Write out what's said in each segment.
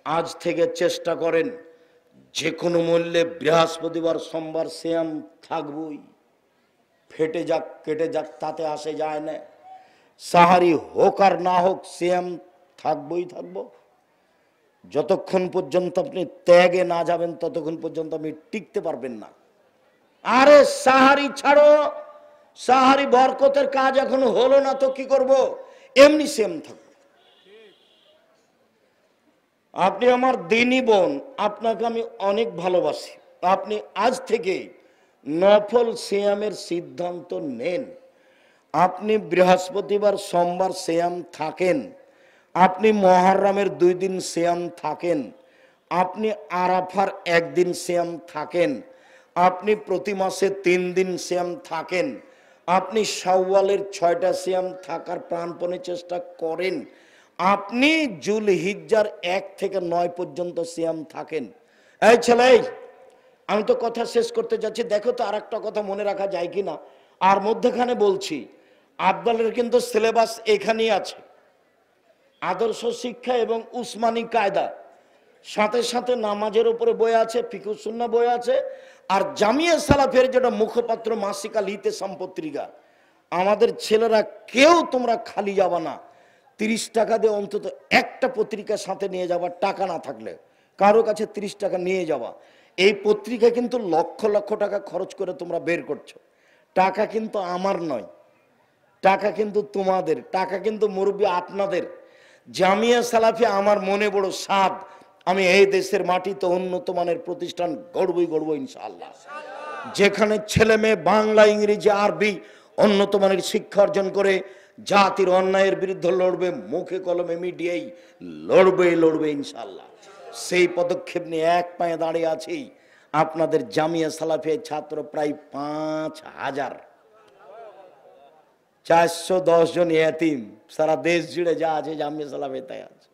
আজ থেকে চেষ্টা করেন যে কোনো মূল্যে বৃহস্পতিবার সোমবার সিয়াম থাকবই। ফেটে যাক কেটে যাক তাতে আসে যায় না। সাহারি হোক আর না হোক সিয়াম থাকবই থাকবো। যতক্ষণ পর্যন্ত আপনি ত্যাগে না যাবেন ততক্ষণ পর্যন্ত আপনি টিকতে পারবেন না। আরে সাহারি ছাড়ো, সাহারি বরকতের কাজ এখনো হলো না তো কি করব, এমনি সিয়াম থাকবো। আপনি আমার দিনী বোন, আপনাকে আমি অনেক ভালোবাসি। আপনি আজ থেকে নফল সিয়ামের সিদ্ধান্ত নেন। আপনি বৃহস্পতিবার সোমবার সিয়াম থাকেন, আপনি মুহররমের 2 দিন সিয়াম থাকেন, আপনি আরাফার 1 দিন সিয়াম থাকেন, আপনি প্রতি মাসে 3 দিন সিয়াম থাকেন, আপনি শাওয়ালের 6টা সিয়াম থাকার প্রাণপণে চেষ্টা করেন, আপনি জুলহিজ্জার 1 থেকে 9 পর্যন্ত সিয়াম থাকেন। এই ছেলে, আমি তো কথা শেষ করতে যাচ্ছি, দেখো তো আরেকটা কথা মনে রাখা যায় কিনা। আর মধ্যখানে বলছি, আফদালের কিন্তু সিলেবাস এখানেই আছে, আদর্শ শিক্ষা এবং উসমানী কায়দা, সাথে সাথে নামাজের উপরে বই আছে, ফিকহ সুন্নাহ বই আছে, আর জামিয়া সালাফের যেটা মুখপাত্র মাসিকা লিতে সম্পত্রিকা। আমাদের ছেলেরা কেউ তোমরা খালি যাবা না, 30 টাকা দিয়ে অন্তত একটা পত্রিকা সাথে নিয়ে যাবা, টাকা না থাকলে কারো কাছে 30 টাকা নিয়ে যাওয়া। এই পত্রিকা কিন্তু লক্ষ লক্ষ টাকা খরচ করে তোমরা বের করছো। টাকা কিন্তু আমার নয়, টাকা কিন্তু তোমাদের, টাকা কিন্তু মুরব্বী আপনাদের। জামিয়া সালাফি আমার মনে বড় সাধ, আমি এই দেশের মাটিতে উন্নত মানের প্রতিষ্ঠান গড়বই গড়বো ইনশাআল্লাহ, যেখানে ছেলে মেয়ে বাংলা ইংরেজি আরবি উন্নত মানের শিক্ষা অর্জন করে জাতির অন্যায়ের বিরুদ্ধে লড়বে, মুখে কলমে মিডিয়াই লড়বে ইনশাআল্লাহ। সেই পদক্ষেপ নিয়ে এক পায়ে দাঁড়িয়ে আছি। আপনাদের জামিয়া সালাফিয়া ছাত্র প্রায় 5000, 410 জন এতিম, সারা দেশ জুড়ে যা আছে জামিয়া সালাফিয়া তাই আছে।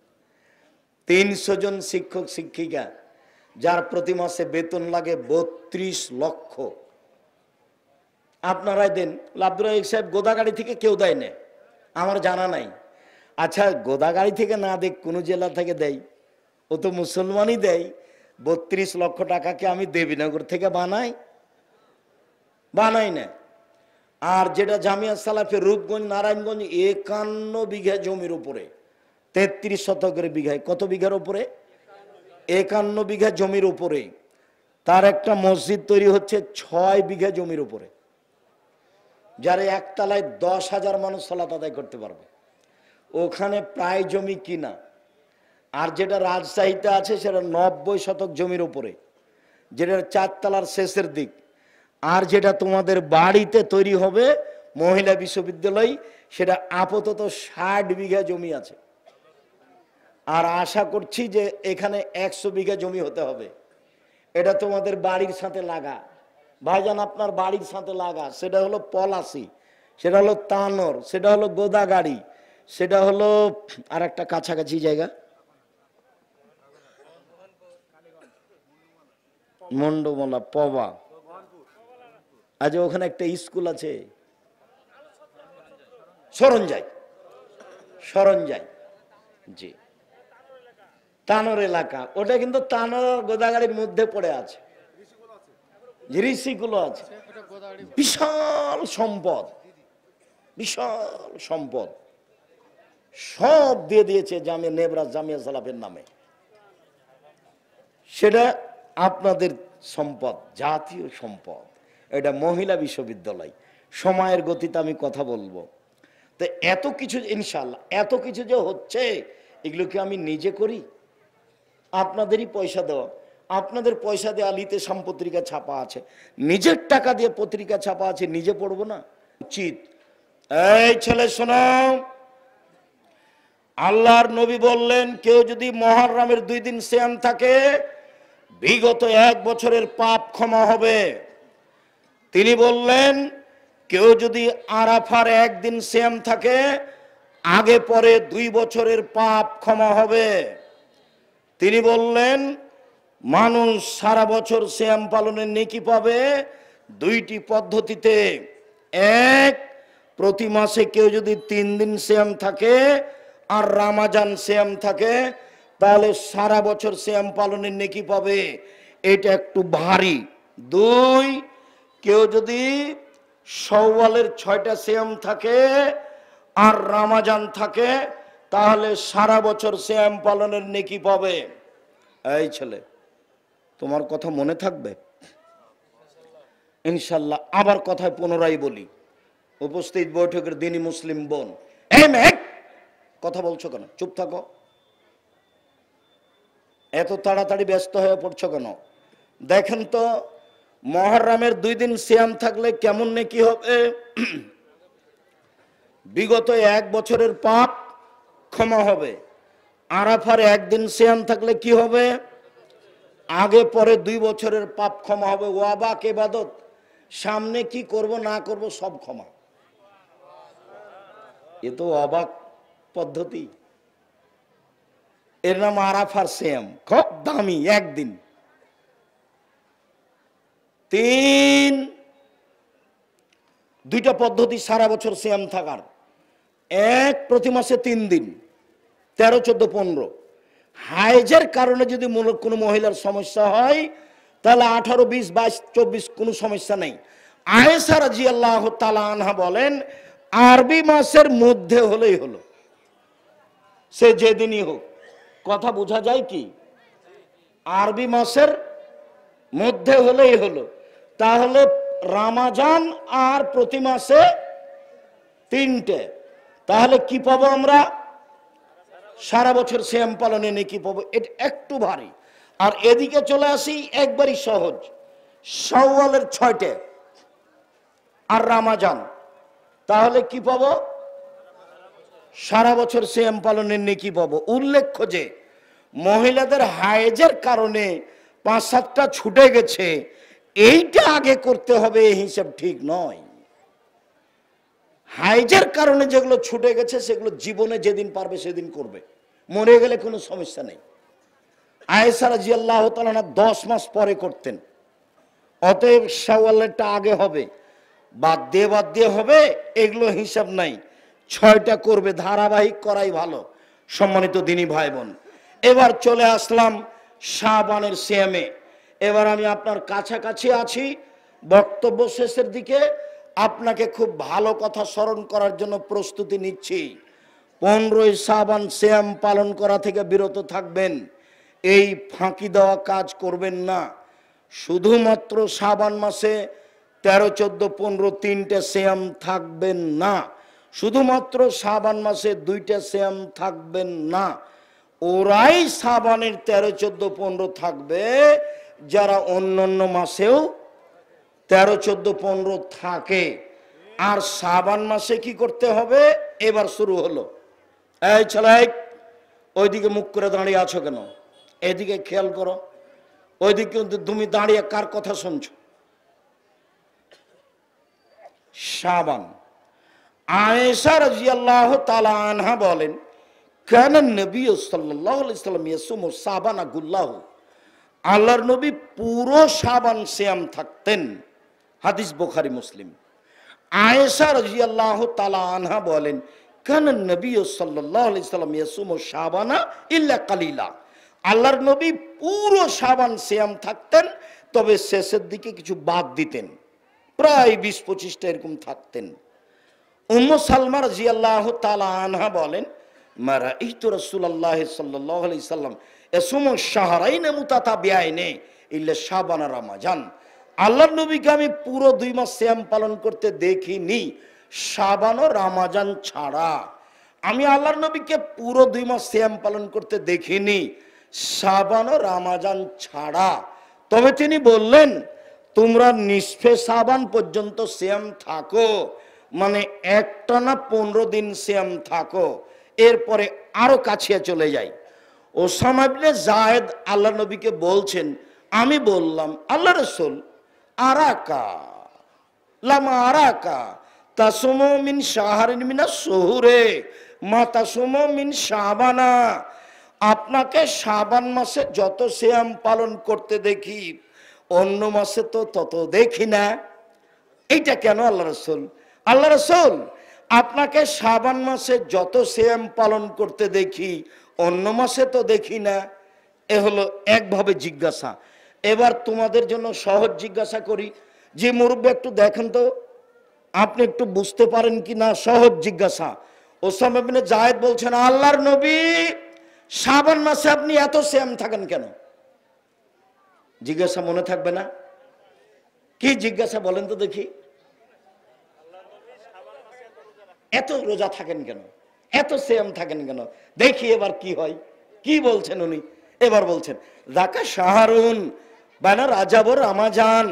300 জন শিক্ষক শিক্ষিকা, যার প্রতি মাসে বেতন লাগে 32 লক্ষ। আপনারাই দেন। আব্দুর রাজ্জাক সাহেব গোদাগাড়ি থেকে কেউ দেয় না, আমার জানা নাই। আচ্ছা, গোদাগাড়ি থেকে না দেখ, কোন জেলা থেকে দেয়, ও তো মুসলমানই দেয়। 32 লক্ষ টাকাকে আমি দেবীনগর থেকে বানাই না। আর যেটা জামিয়া সালাফের রূপগঞ্জ নারায়ণগঞ্জ 51 বিঘা জমির উপরে, 33 শতকের বিঘায়, কত বিঘার উপরে? 51 বিঘা জমির উপরে তার একটা মসজিদ তৈরি হচ্ছে 6 বিঘা জমির উপরে, যার একতলায় 10,000 মানুষ সালাত আদায় করতে পারবে। ওখানে প্রায় জমি কিনা। আর যেটা রাজশাহীতে আছে সেটা 90 শতক জমির উপরে, যেটা 4 তলার শেষের দিক। আর যেটা তোমাদের বাড়িতে তৈরি হবে মহিলা বিশ্ববিদ্যালয়, সেটা আপাতত 60 বিঘা জমি আছে। আর আশা করছি যে এখানে 100 বিঘা জমি হতে হবে। এটা তোমাদের বাড়ির সাথে লাগা, ভাইজান আপনার বাড়ির সাথে লাগা। সেটা হলো পলাশি, সেটা হলো তানোর, সেটা হলো গোদাগাড়ি, সেটা হলো আর একটা কাছাকাছি জায়গা মন্ডমলা পবা। আজ ওখানে একটা স্কুল আছে সরঞ্জাই, জি, তানোর এলাকা। ওটা কিন্তু তানোর গোদাগাড়ির মধ্যে পড়ে আছে, ঋষিগুলো আছে। বিশাল সম্পদ, সব দিয়ে দিয়েছে জামিয়া নেবরাজ জামিয়া সালাফের নামে। সেটা আপনাদের সম্পদ, জাতীয় সম্পদ। এটা মহিলা বিশ্ববিদ্যালয়। সময়ের গতিতে আমি কথা বলবো। তো এত কিছু ইনশাআল্লাহ, এত কিছু যে হচ্ছে, এগুলো কি আমি নিজে করি? আপনাদেরই পয়সা দেওয়া। আপনাদের পয়সা দিয়ে আলিতে পত্রিকা ছাপা আছে, নিজের টাকা দিয়ে পত্রিকা ছাপা আছে, নিজে পড়বো না উচিত? এই ছেলে শোনো, আল্লাহর নবী বললেন, কেউ যদি মুহররমের 2 দিন সিয়াম থাকে, বিগত 1 বছরের পাপ ক্ষমা হবে। তিনি বললেন, কেউ যদি আরাফার 1 দিন সিয়াম থাকে, আগে পরে 2 বছরের পাপ ক্ষমা হবে। তিনি বললেন, মানুষ সারা বছর সিয়াম পালনের নেকি পাবে 2টি পদ্ধতিতে। এক, প্রতি মাসে কেউ যদি 3 দিন সিয়াম থাকে আর রমজান সিয়াম থাকে, তাহলে সারা বছর সিয়াম পালনের নেকি পাবে, এটা একটু ভারী। দুই, কেউ যদি শাওয়ালের 6টা সিয়াম থাকে আর রমজান থাকে, তাহলে সারা বছর সিয়াম পালনের নেকি পাবে। এই ছেলে, তোমার কথা মনে থাকবে ইনশাল্লাহ। আবার কথায় পুনরায় বলি, উপস্থিত বৈঠকের দিনই মুসলিম বোন, এই মেঘ, কথা বলছো কেন? চুপ থাকো। এত তাড়াতাড়ি ব্যস্ত হয়ে পড়ছো কেন? দেখেন তো, মুহররমের 2 দিন সিয়াম থাকলে কেমন নেকি হবে? বিগত 1 বছরের পাপ ক্ষমা হবে। আরাফার 1 দিন সিয়াম থাকলে কি হবে? আগে পরে 2 বছরের পাপ ক্ষমা হবে। ওয়াবাক ইবাদত, সামনে কি করব না করব সব ক্ষমা। এ তো অবাক পদ্ধতি। এর নাম আরাফার সিয়াম, খুব দামি 1 দিন। 3, 2টা পদ্ধতি সারা বছর সিয়াম থাকার। 1, প্রতি মাসে 3 দিন, 13, 14, 15। হাইজের কারণে যদি কোনো মহিলার সমস্যা হয়, তাহলে 18, 20, 22, 24 কোনো সমস্যা নেই। আয়েশা রাদিয়াল্লাহু তাআলা আনহা বলেন, আরবি মাসের মধ্যে হলেই হলো, সে যেদিনই হোক। কথা বোঝা যায় কি? আরবি মাসের মধ্যে হলেই হলো। তাহলে রমজান আর প্রতি মাসে 3টে, তাহলে কি পাবো আমরা? সারা বছর সিয়াম পালনে নেকি পাবো। এটা একটু ভারী। আর এদিকে চলে আসি, একবারই সহজ, শাওয়ালের 6টে আর রমজান, তাহলে কি পাবো? সারা বছর সিয়াম পালনের নেকি পাবো। উল্লেখ্য যে মহিলাদের হায়েজের কারণে 5-7টা ছুটে গেছে, এইটা আগে করতে হবে, এই হিসাব ঠিক নয়। হাইজের কারণে যেগুলো ছুটে গেছে সেগুলো জীবনে যেদিন পারবে সেদিন করবে, মরে গেলে কোনো সমস্যা নেই। আয়েশা রাদিয়াল্লাহু তাআলা 10 মাস পরে করতেন, অতএব শাওয়ালেরটা আগে হবে, বাদ দিয়ে হবে, এগুলো হিসাব নাই। 6টা করবে, ধারাবাহিক করাই ভালো। সম্মানিত দিনী ভাই বোন, এবার চলে আসলাম শাবানের সিয়ামে। এবার আমি আপনার কাছাকাছি আছি, বক্তব্য শেষের দিকে। আপনাকে খুব ভালো কথা স্মরণ করার জন্য প্রস্তুতি নিচ্ছি। 15ই শাবান সিয়াম পালন করা থেকে বিরত থাকবেন। এই ফাঁকি দেওয়া কাজ করবেন না। শুধুমাত্র শাবান মাসে 13, 14, 15 3টে সিয়াম থাকবেন না। শুধুমাত্র শাবান মাসে 2টে সিয়াম থাকবেন না। ওরাই শাবানের 13, 14, 15 থাকবে যারা অন্যান্য মাসেও 13, 14, 15 থাকে। আর শাবান মাসে কি করতে হবে? এবার শুরু হলো। এই ছেলে, ওইদিকে মুখ করে দাঁড়িয়ে আছো কেন? এদিকে খেয়াল করো। ওইদিকে তুমি দাঁড়িয়ে কার কথা শুনছো? শাবান। আয়েশা রাদিয়াল্লাহু তাআলা আনহা বলেন, কানা নবী সাল্লাল্লাহু আলাইহি সাল্লাম ইয়াসুমু শাবানা কুল্লাহু, আল্লাহর নবী পুরো শাবান সিয়াম থাকতেন। হাদিস বুখারী মুসলিম। আয়েশা রাদিয়াল্লাহু তাআলা আনহা বলেন, কানা নবী সাল্লাল্লাহু আলাইহি সাল্লাম ইয়াসুমু শাবানা ইল্লা কালিলা, আল্লাহর নবী পুরো শাবান সিয়াম থাকতেন, তবে শেষের দিকে কিছু বাদ দিতেন, প্রায় 20-25টা এরকম থাকতেন। উম্মু সালমা রাদিয়াল্লাহু তাআলা আনহা বলেন, মা রাআইতু রাসূলুল্লাহ সাল্লাল্লাহু আলাইহি সাল্লাম ইয়াসুমু শাহরাইন মুতাতাবিআইন ইল্লা শাবান আর রমজান, আল্লাহর নবীকে আমি পুরো 2 মাস সিয়াম পালন করতে দেখিনি, শাবান ও রমজান ছাড়া। আমি আল্লাহর নবীকে পুরো 2 মাস সিয়াম পালন করতে দেখিনি, শাবান ও রমজান ছাড়া। তবে তিনি বললেন, তোমরা নিসফে শাবান পর্যন্ত সিয়াম থাকো, মানে একটানা 15 দিন সিয়াম থাকো, এরপরে আরো কাছে চলে যাই। ওসামা ইবনে যায়েদ আল্লাহ নবীকে বলছেন, আমি বললাম, আল্লাহ রাসূল, আরাকা লামা আরাকা তাসুমু মিন শাহরিন মিনাস শুহুরে মা তাসুমু মিন শাবানা, আপনাকে শাবান মাসে যত সিয়াম পালন করতে দেখি, অন্য মাসে তো তত দেখি না। এইটা কেন আল্লাহ রাসূল? আল্লাহ রাসূল, আপনাকে শাবান মাসে যত সিয়াম পালন করতে দেখি, অন্য মাসে তো দেখি না। এ হলো একভাবে জিজ্ঞাসা। এবার তোমাদের জন্য সহজ জিজ্ঞাসা করি, যে মুরব্বী একটু দেখেন তো আপনি একটু বুঝতে পারেন কি না। সহজ জিজ্ঞাসা। ওসামা ইবনে জায়েদ বলছেন, আল্লাহর নবী শাবান মাসে আপনি এত সিয়াম থাকেন কেন? জিজ্ঞাসা মনে থাকবে না? কি জিজ্ঞাসা বলেন তো দেখি। এত রোজা থাকেন কেন, এত সিয়াম থাকেন কেন? দেখি এবার কি হয়, কি বলছেন উনি। এবার বলছেন, যাকা শাহরুন বানা রাজাব রামাজান,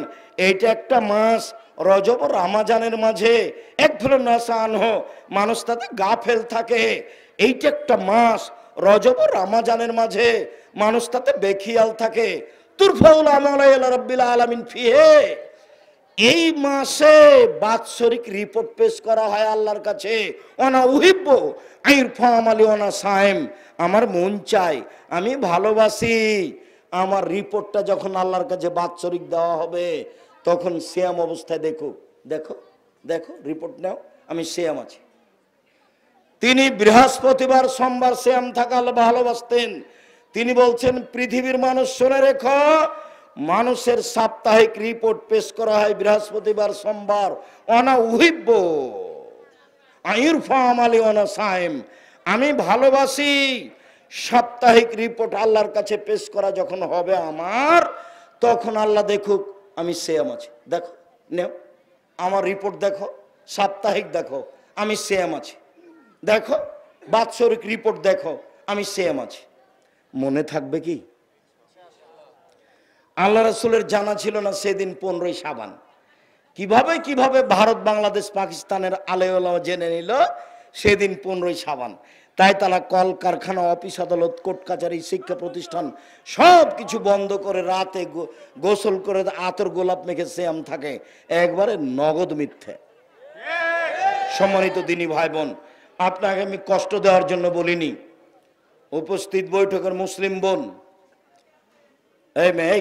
এইটা একটা মাস, রজব রামাজানের মাঝে এক ধরনের নাসান হো, মানুষ তাতে গাফেল থাকে। এইটা একটা মাস, রজব রামাজানের মাঝে মানুষ তাতে বেখিয়াল থাকে। তুরফাউল আমালা ইলা রাব্বিল আলামিন ফিহে, এই মাসে বাৎসরিক রিপোর্ট পেশ করা হয় আল্লাহর কাছে। অনা উহিব্ব আইরফা আমালি অনা সায়েম, আমার মন চাই, আমি ভালোবাসি আমার রিপোর্টটা যখন আল্লাহর কাছে বাৎসরিক দেওয়া হবে তখন সিয়াম অবস্থায় দেখো, দেখো দেখো রিপোর্ট নাও, আমি সিয়াম আছি। তিনি বৃহস্পতিবার সোমবার সিয়াম থাকা ভালোবাসতেন। তিনি বলছেন, পৃথিবীর মানুষ শুনে রেখো, মানুষের সাপ্তাহিক রিপোর্ট পেশ করা হয় বৃহস্পতিবার সোমবার। অনা উহিব্ব আইরফা আমালি অনা সায়েম, আমি ভালোবাসি সাপ্তাহিক রিপোর্ট আল্লাহর কাছে পেশ করা যখন হবে আমার, তখন আল্লাহ দেখুক আমি সিয়াম আছি। দেখো নেও আমার রিপোর্ট, দেখো সাপ্তাহিক, দেখো আমি সিয়াম আছি, দেখো বাৎসরিক রিপোর্ট, দেখো আমি সিয়াম আছি। মনে থাকবে কি? আল্লাহ রাসূলের জানা ছিল না সেদিন 15ই শাবান। কিভাবে কিভাবে ভারত বাংলাদেশ পাকিস্তানের আলেওয়ালা জেনে নিল সেদিন 15ই শাবান। তাই তারা কল কারখানা, অফিস আদালত, কোর্ট কাচারি, শিক্ষা প্রতিষ্ঠান সব কিছু বন্ধ করে রাতে গোসল করে আতর গোলাপ মেখে সিয়াম থাকে। একবারে নগদ মিথ্যে। সম্মানিত দিনী ভাই বোন, আপনাকে আমি কষ্ট দেওয়ার জন্য বলিনি। উপস্থিত বৈঠকের মুসলিম বোন, এই মেয়ে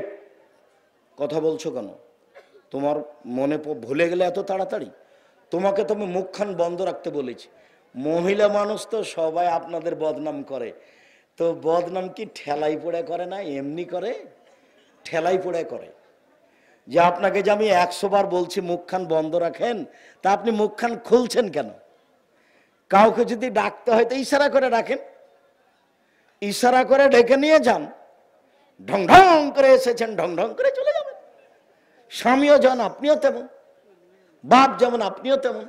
কথা বলছো কেন? তোমার মনে ভুলে গেলে এত তাড়াতাড়ি? তোমাকে তো আমি মুখখান বন্ধ রাখতে বলেছি। মহিলা মানুষ তো সবাই আপনাদের বদনাম করে, তো বদনাম কি ঠেলাই পড়ে করে না, এমনি করে? ঠেলাই পড়ে করে। যে আপনাকে যে আমি 100 বার বলছি মুখখান বন্ধ রাখেন, তা আপনি মুখখান খুলছেন কেন? কাউকে যদি ডাকতে হয় তো ইশারা করে ডাকেন, ইশারা করে ডেকে নিয়ে যান। ঢং ঢং করে এসেছেন, ঢং ঢং করে চলে যাবেন। স্বামীও যেমন আপনিও তেমন, বাপ যেমন আপনিও তেমন।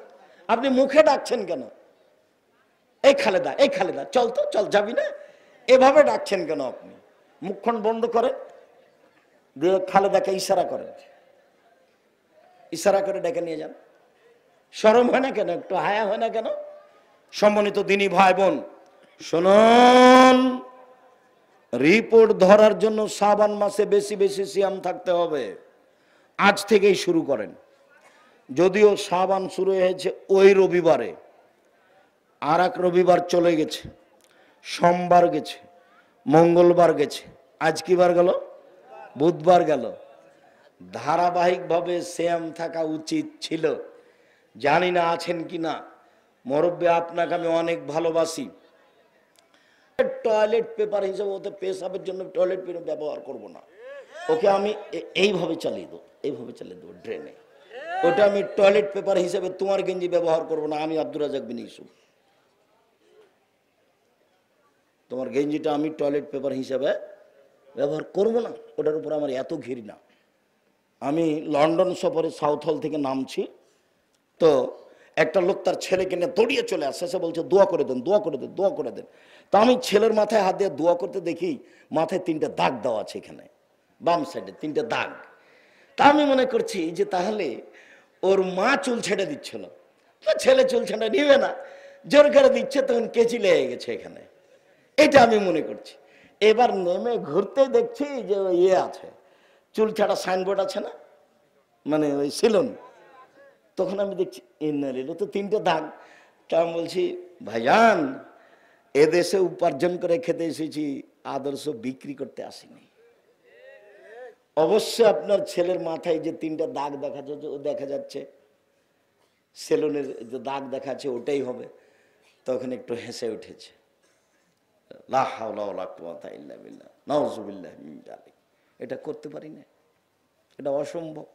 আপনি মুখে ডাকছেন কেন? এই খালেদা, এই খালেদা, চল তো, চল, যাবি না? এভাবে ডাকছেন কেন আপনি? মুখখান বন্ধ করেন, দিয়ে খালেদাকে ইশারা করেন, ইশারা করে ডেকে নিয়ে যান। শরম হয় না কেন? একটু হায়া হয় না কেন? সম্মানিত দিনী ভাই বোন শুনুন, রিপোর্ট ধরার জন্য শাবান মাসে বেশি বেশি সিয়াম থাকতে হবে। আজ থেকেই শুরু করেন। যদিও শাবান শুরু হয়েছে ওই রবিবারে, আর এক রবিবার চলে গেছে, সোমবার গেছে, মঙ্গলবার গেছে, আজ কি বার গেল? বুধবার গেল। ধারাবাহিকভাবে সিয়াম থাকা উচিত ছিল। জানি না আছেন কি না। মুরব্বী, আপনাকে আমি অনেক ভালোবাসি। টয়লেট পেপার হিসেবে ওতে পেশাবের জন্য টয়লেট পেপার ব্যবহার করব না। ওকে আমি এইভাবে চালিয়ে দেবো, এইভাবে চালিয়ে দেবো ড্রেনে। ওটা আমি টয়লেট পেপার হিসেবে তোমার গেঞ্জি ব্যবহার করব না। আমি আব্দুর রাজাক বিন ইউসুফ, তোমার গেঞ্জিটা আমি টয়লেট পেপার হিসেবে ব্যবহার করব না। ওটার উপর আমার এত ঘৃণা। আমি লন্ডন সফরে সাউথ হল থেকে নামছি, তো একটা লোক তার ছেলেকে নিয়ে দৌড়িয়ে চলে আসছে। সে বলছে, দোয়া করে দেন, দোয়া করে দেন, দোয়া করে দেন। তা আমি ছেলের মাথায় হাত দিয়ে দোয়া করতে দেখি মাথায় 3টে দাগ দেওয়া আছে, এখানে বাম সাইডে 3টে দাগ। তা আমি মনে করছি যে তাহলে ওর মা চুল ছেড়ে দিচ্ছিল, তো ছেলে চুল ছেড়ে নিবে না, জোর করে দিচ্ছে, তখন কেচি লেগে গেছে এখানে। এটা আমি মনে করছি। এবার নেমে ঘুরতে দেখছি যে ইয়ে আছে, চুল ছাড়া সাইনবোর্ড আছে না, মানে ওই সেলুন। তখন আমি দেখছি তো 3টে দাগ। তা আমি বলছি, ভাইজান, এদেশে উপার্জন করে খেতে এসেছি, আদর্শ বিক্রি করতে আসিনি। অবশ্যই আপনার ছেলের মাথায় যে 3টে দাগ দেখা যাচ্ছে, সেলুনের যে দাগ দেখাচ্ছে ওটাই হবে। তখন একটু হেসে উঠেছে। লা হাওলা ওয়ালা কুওয়াতা ইল্লা বিল্লাহ, নাউযুবিল্লাহ মিন যালিক। এটা করতে পারি না, এটা অসম্ভব।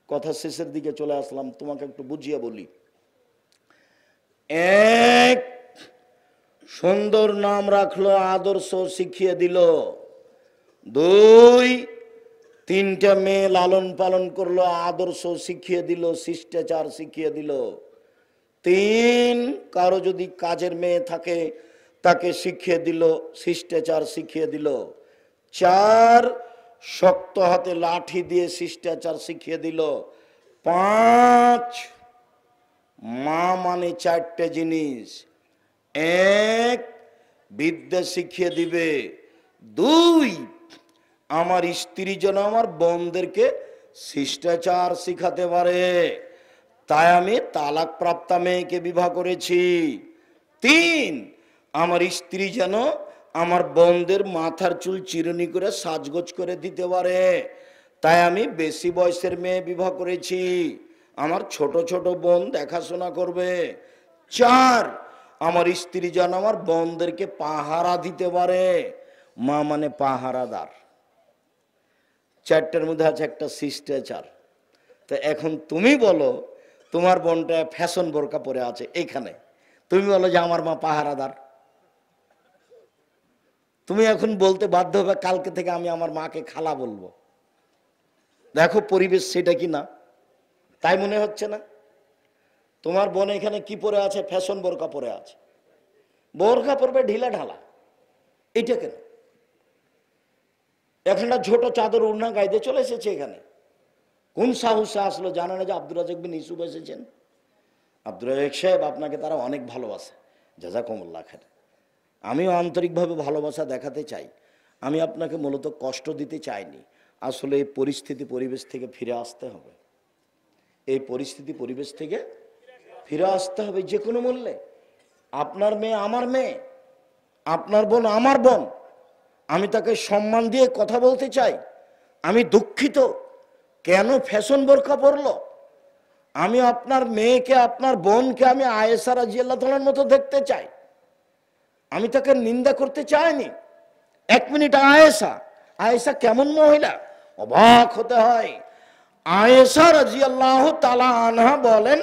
কথা শেষের দিকে চলে আসলাম, তোমাকে একটু বুঝিয়ে বলি। এক, সুন্দর নাম রাখলো, আদর্শ শিখিয়ে দিল। দুই, তিনটা মেয়ে লালন পালন করলো, আদর্শ শিখিয়ে দিল, শিষ্টাচার শিখিয়ে দিল। তিন, কারো যদি কাজের মেয়ে থাকে তাকে শিখিয়ে দিল, শিষ্টাচার শিখিয়ে দিল। চার, শক্ত হাতে লাঠি দিয়ে শিষ্টাচার শিখিয়ে দিল। পাঁচ, মা মানে চারটে জিনিস। এক, বিদ্যা শিখিয়ে দিবে। দুই, আমার স্ত্রী যেন আমার বোনদেরকে শিষ্টাচার শিখাতে পারে, তাই আমি তালাক প্রাপ্তা মেয়েকে বিবাহ করেছি। তিন, আমার স্ত্রী যেন আমার বোনদের মাথার চুল চিরুনি করে সাজগোজ করে দিতে পারে, তাই আমি বেশি বয়সের মেয়ে বিবাহ করেছি, আমার ছোট ছোট বোন দেখাশোনা করবে। চার, আমার স্ত্রী যেন আমার বোনদেরকে পাহারা দিতে পারে, মা মানে পাহারাদার। চারটার মধ্যে আছে একটা শিষ্টাচার। তো এখন তুমি বলো, তোমার বোনটা ফ্যাশন বোরকা পরে আছে এইখানে, তুমি বলো যে আমার মা পাহারাদার। তুমি এখন বলতে বাধ্য হবে কালকে থেকে আমি আমার মাকে খালা বলবো। দেখো পরিবেশ সেটা কি না, তাই মনে হচ্ছে না? তোমার বোন এখানে কি পরে আছে? ফ্যাশন বোরকা পরে আছে। বোরকা পরবে ঢিলা ঢালা, এটা কেন? এখন একটা ছোট চাদর ওড়না গাইতে চলে এসেছে এখানে। কোন সাহসে আসলো? জানা না যে আব্দুর রাজাক বিন ইউসুফ এসেছেন? আব্দুর রাজাক সাহেব, আপনাকে তারা অনেক ভালোবাসে, জাযাকুমুল্লাহ খাইর। আমিও আন্তরিকভাবে ভালোবাসা দেখাতে চাই। আমি আপনাকে মূলত কষ্ট দিতে চাইনি। আসলে এই পরিস্থিতি পরিবেশ থেকে ফিরে আসতে হবে, এই পরিস্থিতি পরিবেশ থেকে ফিরে আসতে হবে যে কোনো মূল্যে। আপনার মেয়ে আমার মেয়ে, আপনার বোন আমার বোন, আমি তাকে সম্মান দিয়ে কথা বলতে চাই। আমি দুঃখিত কেন ফ্যাশন বোরকা পরলো। আমি আপনার মেয়েকে, আপনার বোনকে আমি আয়েশা রাদিয়াল্লাহু তাআলার মতো দেখতে চাই, আমি তাকে নিন্দা করতে চাইনি। এক মিনিট, আয়েশা, আয়েশা কেমন মহিলা? অবাক হতে হয়। আয়েশা রাদিয়াল্লাহু তাআলা আনহা বলেন,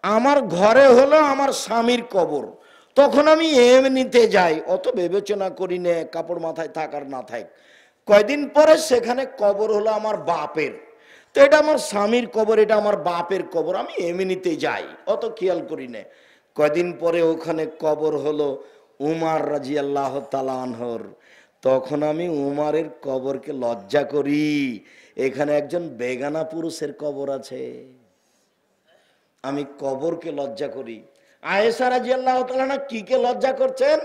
আমার ঘরে হলো আমার স্বামীর কবর, তখন আমি এমনিতে যাই, অত বিবেচনা করি না কাপড় মাথায় থাক আর না থাক। কয়দিন পরে সেখানে কবর হলো আমার বাপের, তো এটা আমার স্বামীর কবর, এটা আমার বাপের কবর, আমি এমনিতে যাই, অত খেয়াল করি না। কয়দিন পরে ওখানে কবর হলো উমার রাদিয়াল্লাহু তাআলা আনহুর, তখন আমি উমারের কবরকে লজ্জা করি, এখানে একজন বেগানা পুরুষের কবর আছে, আমি কবরকে লজ্জা করি। আয়েশা রাদিয়াল্লাহু তাআলা কিকে লজ্জা করছেন?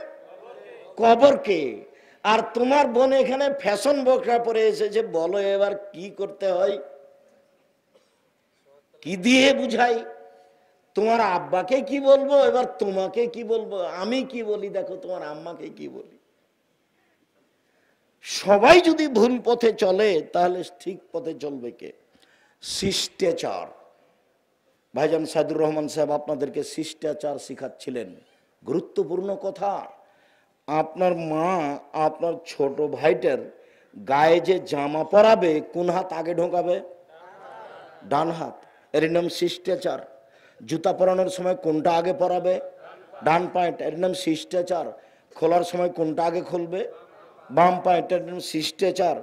কবরকে। আর তোমার বোন এখানে ফ্যাশন বোরকা পরে এসেছে, বলো এবার কি করতে হয়, কি দিয়ে বুঝাই? তোমার আব্বাকে কি বলবো, এবার তোমাকে কি বলবো, আমি কি বলি, দেখো তোমার আম্মাকে কি বলি। সবাই যদি ভুল পথে চলে তাহলে ঠিক পথে চলবে কে? শিষ্টাচার। ভাইজান সাইদুর রহমান সাহেব আপনাদেরকে শিষ্টাচার শিখাচ্ছিলেন, গুরুত্বপূর্ণ কথা। আপনার মা আপনার ছোট ভাইটার গায়ে যে জামা পরাবে, কোন হাত আগে ঢোকাবে? ডান হাত, এর নাম শিষ্টাচার। জুতা পরানোর সময় কোনটা আগে পরাবে? ডান পায়ের, এর নাম শিষ্টাচার। খোলার সময় কোনটা আগে খুলবে? বাম পায়ের, এর নাম শিষ্টাচার।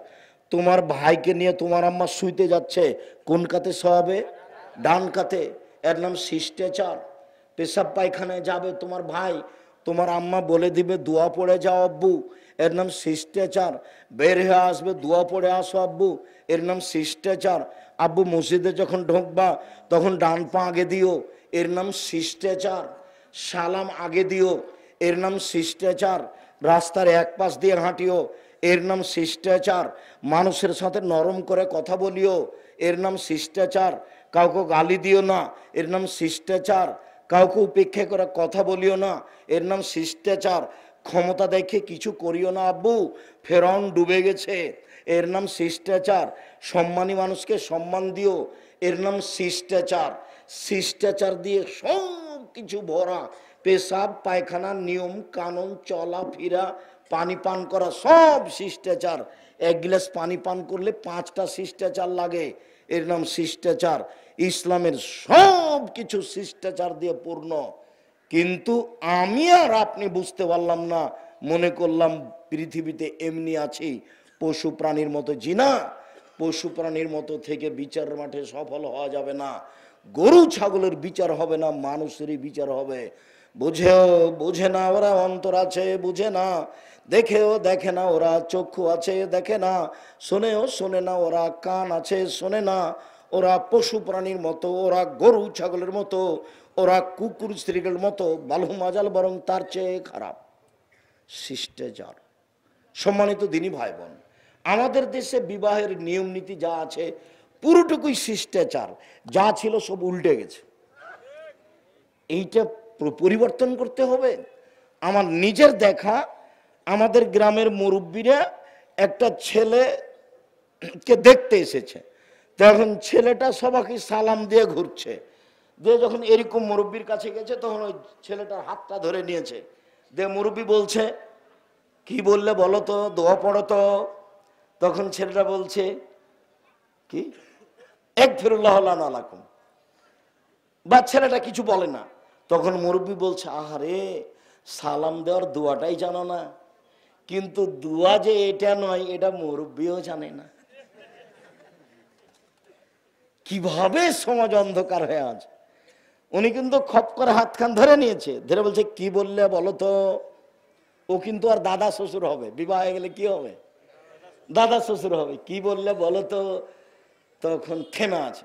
তোমার ভাইকে নিয়ে তোমার আম্মা শুইতে যাচ্ছে, কোন কাতে শোয়াবে? ডান কাতে, এর নাম শিষ্টাচার। পেশাব পায়খানায় যাবে তোমার ভাই, তোমার আম্মা বলে দিবে দোয়া পড়ে যাও আব্বু, এর নাম শিষ্টাচার। বের হয়ে আসবে, দোয়া পড়ে আসো আব্বু, এর নাম শিষ্টাচার। আব্বু মসজিদে যখন ঢুকবা তখন ডান পা আগে দিও, এর নাম শিষ্টাচার। সালাম আগে দিও, এর নাম শিষ্টাচার। রাস্তার এক পাশ দিয়ে হাঁটিও, এর নাম শিষ্টাচার। মানুষের সাথে নরম করে কথা বলিও, এর নাম শিষ্টাচার। কাউকে গালি দিও না, এর নাম শিষ্টাচার। কাউকে উপেক্ষা করে কথা বলিও না, এর নাম শিষ্টাচার। ক্ষমতা দেখে কিছু করিও না আব্বু, ফেরাউন ডুবে গেছে, এর নাম শিষ্টাচার। সম্মানী মানুষকে সম্মান দিও, এর নাম শিষ্টাচার। শিষ্টাচার দিয়ে সব কিছু ভরা, পেশাব পায়খানা নিয়ম কানুন চলাফেরা পানি পান করা সব শিষ্টাচার। এক গ্লাস পানি পান করলে 5টা শিষ্টাচার লাগে, এর নাম শিষ্টাচার। ইসলামের সব কিছু শিষ্টাচার দিয়ে পূর্ণ। কিন্তু আমি আর আপনি বুঝতে পারলাম না, মনে করলাম পৃথিবীতে এমনি আছি পশু প্রাণীর মতো। জি না, পশু প্রাণীর মতো থেকে বিচারের মাঠে সফল হওয়া যাবে না। গরু ছাগলের বিচার হবে না, মানুষেরই বিচার হবে। বুঝেও বুঝে না ওরা, অন্তর আছে বুঝে না, দেখেও দেখে না ওরা, চক্ষু আছে দেখে না, শোনেও শোনে না ওরা, কান আছে শোনে না। ওরা পশু প্রাণীর মতো, ওরা গরু ছাগলের মতো, ওরা কুকুর স্ত্রীদের মতো, বালু মাজাল বরং তার চেয়ে খারাপ। শিষ্টাচার। সম্মানিত দিনী ভাই বোন, আমাদের দেশে বিবাহের নিয়ম নীতি যা আছে পুরোটুকুই শিষ্টাচার। যা ছিল সব উল্টে গেছে। এইটা পরিবর্তন করতে হবে। আমার নিজের দেখা, আমাদের গ্রামের মুরব্বীরা একটা ছেলেকে দেখতে এসেছে, তখন ছেলেটা সবাইকে সালাম দিয়ে ঘুরছে, দিয়ে যখন এরকম মুরব্বীর কাছে গেছে তখন ওই ছেলেটার হাতটা ধরে নিয়েছে, দিয়ে মুরব্বী বলছে কি বললে বলো তো, দোয়া পড়ো তো। তখন ছেলেটা বলছে কি একফিরুল্লাহ লানা লাকুম, বা ছেলেটা কিছু বলে না। তখন মুরব্বী বলছে আহারে, সালাম দেওয়ার দোয়াটাই জানো না, কিন্তু দোয়া যে এটা নয় এটা মুরব্বীও জানে না। কিভাবে সমাজ অন্ধকার হয়ে আছে। উনি কিন্তু খপ করে হাতখান ধরে নিয়েছে, ধরে বলছে কি বললে বলো তো। ও কিন্তু আর দাদা শ্বশুর হবে, বিবাহ হয়ে গেলে কি হবে, দাদা শ্বশুর হবে। কি বললে বলো তো। তখন থেমে আছে,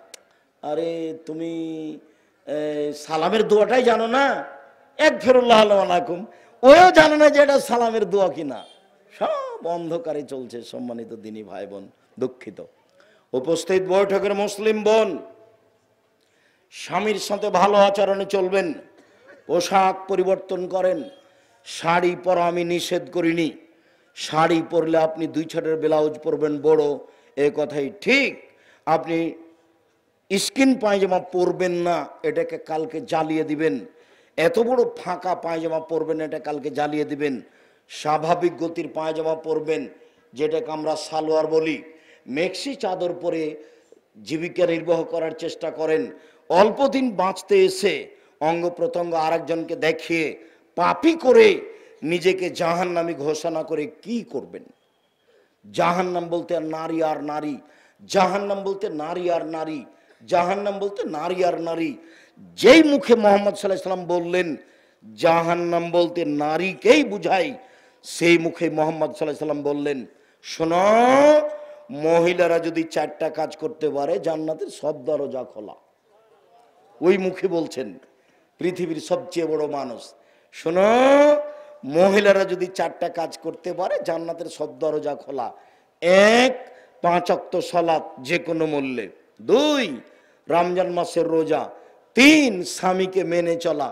আরে তুমি সালামের দোয়াটাই জানো না, একফিরুল্লাহ আলাইকুম, ওও জানে না যে এটা সালামের দোয়া কিনা। সব অন্ধকারে চলছে। সম্মানিত দিনী ভাই বোন, দুঃখিত। উপস্থিত বৈঠকের মুসলিম বোন, স্বামীর সাথে ভালো আচরণে চলবেন, পোশাক পরিবর্তন করেন। শাড়ি পরা আমি নিষেধ করিনি, শাড়ি পরলে আপনি 2 ছাটের ব্লাউজ পরবেন বড়, এ কথাই ঠিক। আপনি স্কিন পায়জামা পরবেন না, এটাকে কালকে জ্বালিয়ে দিবেন। এত বড় ফাঁকা পায়জামা পরবেন, এটা কালকে জ্বালিয়ে দিবেন। স্বাভাবিক গতির পায়জামা পরবেন, যেটাকে আমরা সালোয়ার বলি। মেক্সি চাদর পরে জীবিকা নির্বাহ করার চেষ্টা করেন। অল্প দিন বাঁচতে এসে অঙ্গ প্রত্যঙ্গ আরেকজনকে দেখিয়ে পাপী করে নিজেকে জাহান্নামী ঘোষণা করে কি করবেন। জাহান্নাম বলতে নারী আর নারী, জাহান্নাম বলতে নারী আর নারী, জাহান্নাম বলতে নারী আর নারী। যেই মুখে মোহাম্মদ সাল্লাল্লাহু আলাইহি ওয়াসাল্লাম বললেন জাহান্নাম বলতে নারীকেই বুঝাই, সেই মুখে মোহাম্মদ সাল্লাল্লাহু আলাইহি ওয়াসাল্লাম বললেন শোনো, মহিলারা যদি 4টা কাজ করতে পারে জান্নাতের সব দরজা খোলা। ওই মুখে বলছেন পৃথিবীর সবচেয়ে বড় মানুষ, শোনো, মহিলারা যদি 4টা কাজ করতে পারে জান্নাতের সব দরজা খোলা। 1, 5 ওয়াক্ত সালাত যে কোনো মূল্যে। 2, রমজান মাসের রোজা। 3, স্বামীকে মেনে চলা,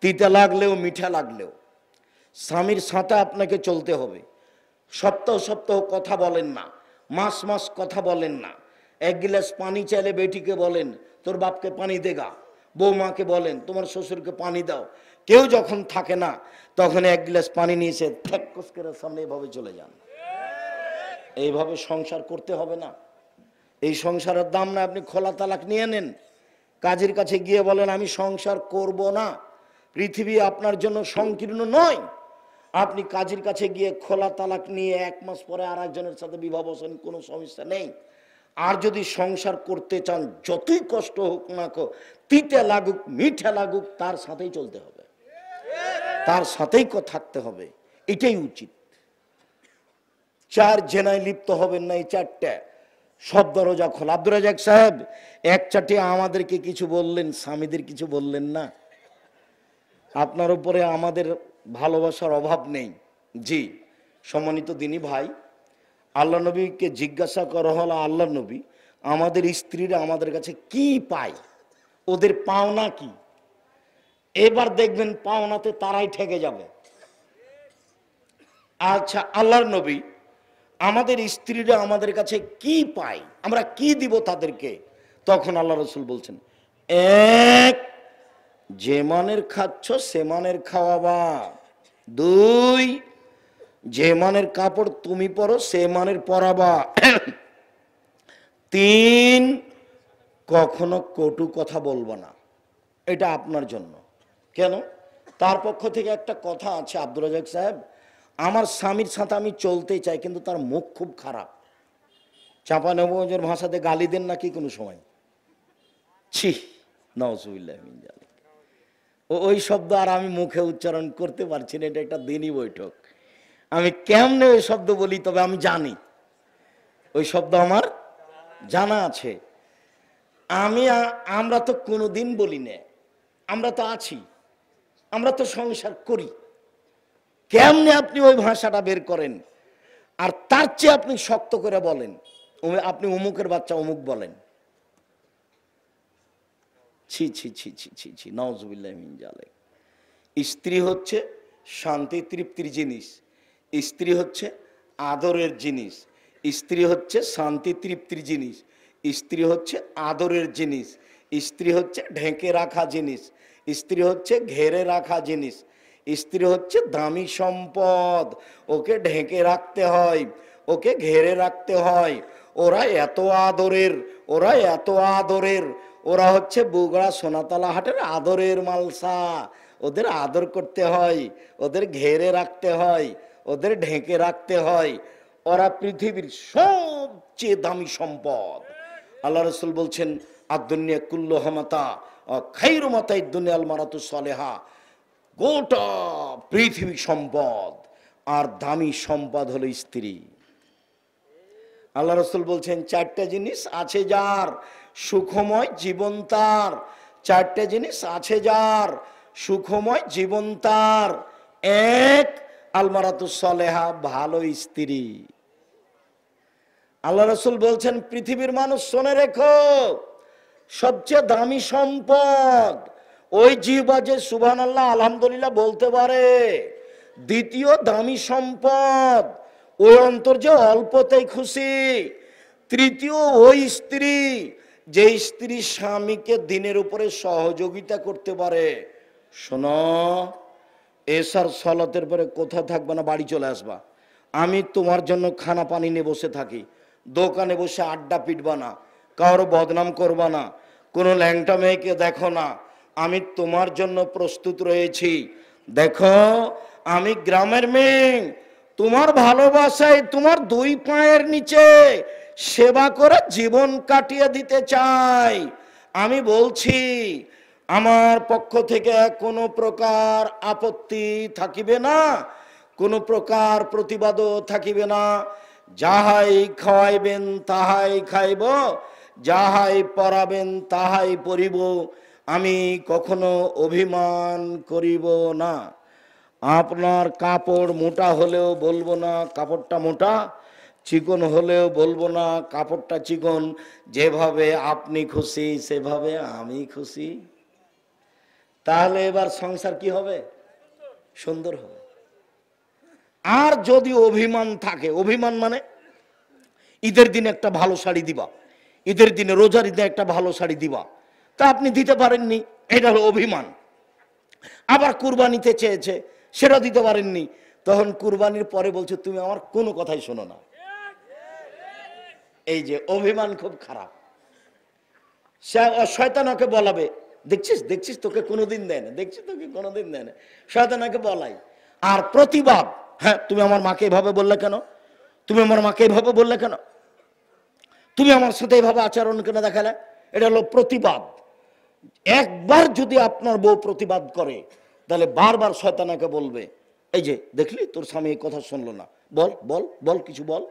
তিতা লাগলেও মিঠা লাগলেও। স্বামীর সাথে আপনাকে চলতে হবে। সপ্তাহ সপ্তাহ কথা বলেন না, মাস মাস কথা বলেন না। 1 গ্লাস পানি চাইলে বেটিকে বলেন তোর বাপকে পানি দেগা, বৌমাকে বলেন তোমার শ্বশুরকে পানি দাও। কেউ যখন থাকে না তখন 1 গ্লাস পানি নিয়ে এসে ঠেক্কস করে সামনে এভাবে চলে যান। এইভাবে সংসার করতে হবে না। এই সংসারের দাম না, আপনি খোলা তালাক নিয়ে নেন, কাজের কাছে গিয়ে বলেন আমি সংসার করব না। পৃথিবী আপনার জন্য সংকীর্ণ নয়। আপনি কাজের কাছে গিয়ে খোলা তালাক নিয়ে 1 মাস পরে আরেকজনের সাথে বিবাহ বসেন, কোনো সমস্যা নেই। আর যদি সংসার করতে চান যতই কষ্ট হোক না, তিতে লাগুক মিঠা লাগুক, তার সাথেই চলতে হবে, তার সাথেই থাকতে হবে, এটাই উচিত। 4 জেনায় লিপ্ত হবেন না, এই 4টা সব দরজা খোলা। আব্দুর রাজাক সাহেব 1 চাটি আমাদেরকে কিছু বললেন, স্বামীদের কিছু বললেন না। আপনার উপরে আমাদের ভালোবাসার অভাব নেই। জি সম্মানিত দিনী ভাই, আল্লাহ নবীকে জিজ্ঞাসা করা হলো আল্লাহ নবী আমাদের স্ত্রীরা আমাদের কাছে কি পায়, ওদের পাওনা কি? এবার দেখবেন পাওনাতে তারাই ঠেকে যাবে। আচ্ছা আল্লাহর নবী আমাদের স্ত্রীরা আমাদের কাছে কি পায়, আমরা কি দিব তাদেরকে? তখন আল্লাহ রসুল বলছেন 1, যে মানের খাচ্ছ সে মানের খাওয়াবা। 2, যে মানের কাপড় তুমি পরো সে মানের পরাবা। 3, কখনো কটু কথা বলবো না। এটা আপনার জন্য। কেন? তার পক্ষ থেকে একটা কথা আছে, আব্দুর রাজাক সাহেব, আমার স্বামীর সাথে আমি চলতে চাই কিন্তু তার মুখ খুব খারাপ। চাঁপানবাবগঞ্জের ভাষাতে গালি দেন নাকি কোনো সময়? ছি, নাউজুবিল্লাহ মিন যালিক। ওই শব্দ আর আমি মুখে উচ্চারণ করতে পারছি না, এটা একটা দিনই বৈঠক। আমি কেমনে ওই শব্দ বলি, তবে আমি জানি ওই শব্দ আমার জানা আছে। আমরা তো কোনোদিন বলি না, আমরা তো আছি, আমরা তো সংসার করি। কেমনে আপনি ওই ভাষাটা বের করেন? আর তার চেয়ে আপনি শক্ত করে বলেন, আপনি অমুকের বাচ্চা অমুক বলেন। ছি ছি ছি ছি ছি ছি, নাউজুবিল্লাহ মিন যালিক। স্ত্রী হচ্ছে শান্তি তৃপ্তির জিনিস, স্ত্রী হচ্ছে আদরের জিনিস, স্ত্রী হচ্ছে শান্তি তৃপ্তির জিনিস, স্ত্রী হচ্ছে আদরের জিনিস, স্ত্রী হচ্ছে ঢেকে রাখা জিনিস, স্ত্রী হচ্ছে ঘেরে রাখা জিনিস, স্ত্রী হচ্ছে দামি সম্পদ। ওকে ঢেকে রাখতে হয়, ওকে ঘেরে রাখতে হয়। ওরা এত আদরের, ওরা এত আদরের, ওরা হচ্ছে বগুড়া সোনাতলা হাটের আদরের মালসা। ওদের আদর করতে হয়, ওদের ঘেরে রাখতে হয়, ওদের ঢেকে রাখতে হয়। ওরা পৃথিবীর সবচেয়ে দামি সম্পদ। আল্লাহ রসুল বলছেন, আদ-দুনিয়া কুল্লুহা মাতা খায়রু মাতাইদ দুনিয়াল মারাতু সালেহা। গোটা পৃথিবী সম্পদ, আর দামি সম্পদ হলো স্ত্রী। আল্লাহ রসুল বলছেন, 4টা জিনিস আছে যার সুখময় জীবন তার। 4টা জিনিস আছে যার সুখময় জীবন তার। 1, আলমারাতুস সালেহা, ভালো স্ত্রী। আল্লাহ রসুল বলছেন, পৃথিবীর মানুষ শুনে রেখো, সবচেয়ে দামি সম্পদ ওই জিহ্বা যে সুবহানাল্লাহ আলহামদুলিল্লাহ বলতে পারে। দ্বিতীয় দামি সম্পদ ওই অন্তর যে অল্পতেই খুশি। তৃতীয় ওই স্ত্রী, যে স্ত্রী স্বামীকে দিনের উপরে সহযোগিতা করতে পারে। শোনো, এসার সলাতের পরে কোথাও থাকবে না, বাড়ি চলে আসবা। আমি তোমার জন্য খানা পানি নিয়ে বসে থাকি, দোকানে বসে আড্ডা পিটবা না, কারো বদনাম করবা না, কোনো ল্যাংটা মেয়েকে দেখো না। আমি তোমার জন্য প্রস্তুত রয়েছি। দেখো, আমি গ্রামের মেয়ে, তোমার ভালোবাসায় তোমার 2 পায়ের নিচে সেবা করে জীবন কাটিয়ে দিতে চাই। আমি বলছি, আমার পক্ষ থেকে কোনো প্রকার আপত্তি থাকিবে না, কোনো প্রকার প্রতিবাদও থাকিবে না। যাহাই খাওয়াইবেন তাহাই খাইব, যাহাই পরাবেন তাহাই পরিব। আমি কখনো অভিমান করিব না। আপনার কাপড় মোটা হলেও বলবো না কাপড়টা মোটা, চিকন হলেও বলবো না কাপড়টা চিকন। যেভাবে আপনি খুশি সেভাবে আমি খুশি। তাহলে এবার সংসার কি হবে? সুন্দর হবে। আর যদি অভিমান থাকে, অভিমান মানে ঈদের দিনে একটা ভালো শাড়ি দিবা, ঈদের দিনে রোজার ঈদে একটা ভালো শাড়ি দিবা, তা আপনি দিতে পারেননি, এটা হলো অভিমান। আবার কুরবানিতে চেয়েছে, সেটা দিতে পারেননি, তখন কুরবানির পরে বলছে তুমি আমার কোনো কথাই শোনো না। এই যে অভিমান খুব খারাপ। শয়তানকে বলাবে, দেখছিস দেখছিস তোকে কোনোদিন দেয় না, দেখছিস তোকে কোনোদিন দেয় না, শয়তানকে বলাই। আর প্রতিবাদ, হ্যাঁ তুমি আমার মাকে এভাবে বললে কেন, তুমি আমার মাকে এভাবে বললে কেন, তুমি আমার সাথে এভাবে আচরণ কেন দেখালে, এটা হলো প্রতিবাদ। একবার যদি আপনার বউ প্রতিবাদ করে, তাহলে বারবার শয়তানকে বলবে, এই যে দেখলি তোর স্বামী এই কথা শুনলো না, বল বল বল কিছু বল,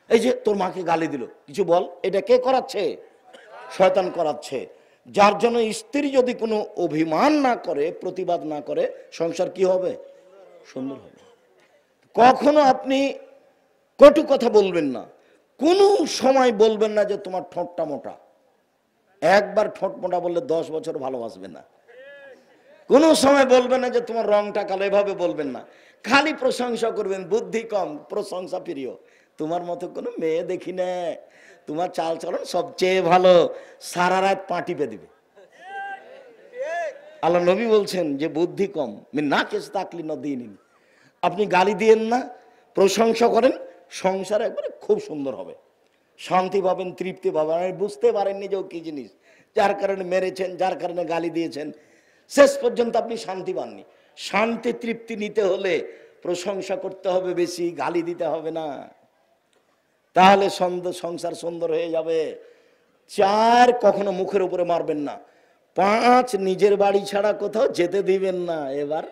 এই যে তোর মাকে গালি দিল কিছু বল। এটা কে করাচ্ছে? শয়তান করাচ্ছে। যার জন্য স্ত্রী যদি কোনো অভিমান না করে, প্রতিবাদ না করে, সংসার কি হবে? সুন্দর হবে। কখনো আপনি কটু কথা বলবেন না, কোনো সময় বলবেন না যে তোমার ঠোঁটটা মোটা। একবার ঠোঁট মোটা বললে 10 বছর ভালোবাসবে না। কোনো সময় বলবেন না যে তোমার রংটা কালো, এভাবে বলবেন না। খালি প্রশংসা করবেন, বুদ্ধি কম প্রশংসা প্রিয়। তোমার মতো কোনো মেয়ে দেখি না, তোমার চাল চলন সবচেয়ে ভালো, সারা রাত পা টিপে দিবে। আল্লাহ নবী বলছেন যে বুদ্ধি কম না কেস তাকলি নদিন, আপনি গালি দিয়েন না, প্রশংসা করেন, সংসার একবারে খুব সুন্দর হবে, শান্তি পাবেন, তৃপ্তি পাবেন। আমি বুঝতে পারেননি যে ও কি জিনিস, যার কারণে মেরেছেন, যার কারণে গালি দিয়েছেন, শেষ পর্যন্ত আপনি শান্তি পাননি। শান্তি তৃপ্তি নিতে হলে প্রশংসা করতে হবে বেশি, গালি দিতে হবে না, তাহলে সংসার সুন্দর হয়ে যাবে। 4, কখনো মুখের উপরে মারবেন না। 5, নিজের বাড়ি ছাড়া কোথাও যেতে দিবেন না। এবার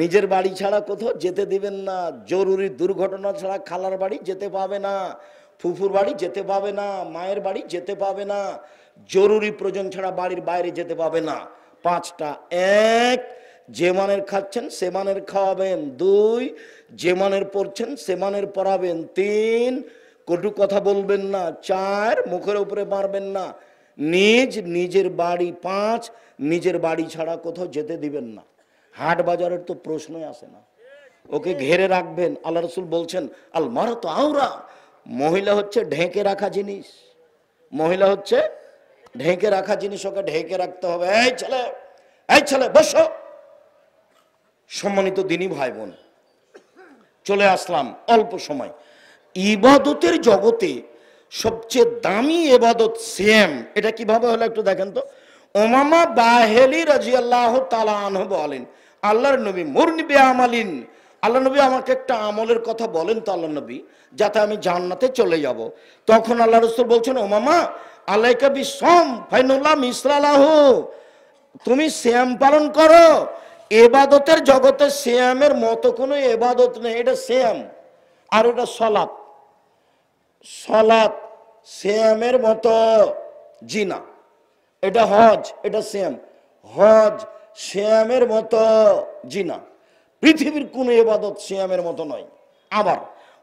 নিজের বাড়ি ছাড়া কোথাও যেতে দিবেন না। জরুরি দুর্ঘটনা ছাড়া খালার বাড়ি যেতে পাবে না, ফুফুর বাড়ি যেতে পাবে না, মায়ের বাড়ি যেতে পাবে না, জরুরি প্রয়োজন ছাড়া বাড়ির বাইরে যেতে পাবে না। 5টা: 1, যে মানের খাচ্ছেন সে মানের খাওয়াবেন। 2, যে মানের পড়ছেন সে মানের পড়াবেন। 3, কটু কথা বলবেন না। 4, মুখের উপরে মারবেন না। নিজের বাড়ি। 5, নিজের বাড়ি ছাড়া কোথাও যেতে দিবেন না। হাট বাজারের তো প্রশ্নই আসে না, ওকে ঘেরে রাখবেন। আল্লাহ রসুল বলছেন আল মারাতু আওরা, মহিলা হচ্ছে ঢেকে রাখা জিনিস, মহিলা হচ্ছে ঢেকে রাখা জিনিস, ওকে ঢেকে রাখতে হবে। এই ছেলে বসো। সম্মানিত দিনী ভাই বোন, চলে আসলাম অল্প সময়। ইবাদতের জগতে সবচেয়ে দামি ইবাদত সিয়াম। এটা কিভাবে হলো একটু দেখেন তো। উমামা বাহেলি রাদিয়াল্লাহু তাআলা আনহু বলেন, আল্লাহর নবী মুরনি বিআমালিন, আল্লাহ নবী আমাকে একটা আমলের কথা বলেন তো আল্লাহ নবী, যাতে আমি জান্নাতে চলে যাব। তখন আল্লাহ রাসূল বলছেন, উমামা আলাইকা বিসম ফাইনুল্লাহ মিসলালাহু, তুমি সিয়াম পালন করো। ইবাদতের জগতে সিয়ামের মতো কোনো ইবাদত নেই। এটা সিয়াম আর এটা সালাত। সালাত সিয়ামের মতো জিনা। এটা হজ, এটা সিয়াম। হজ সিয়ামের মতো জিনা। পৃথিবীর কোন ইবাদত সিয়ামের মতো নয়। আবার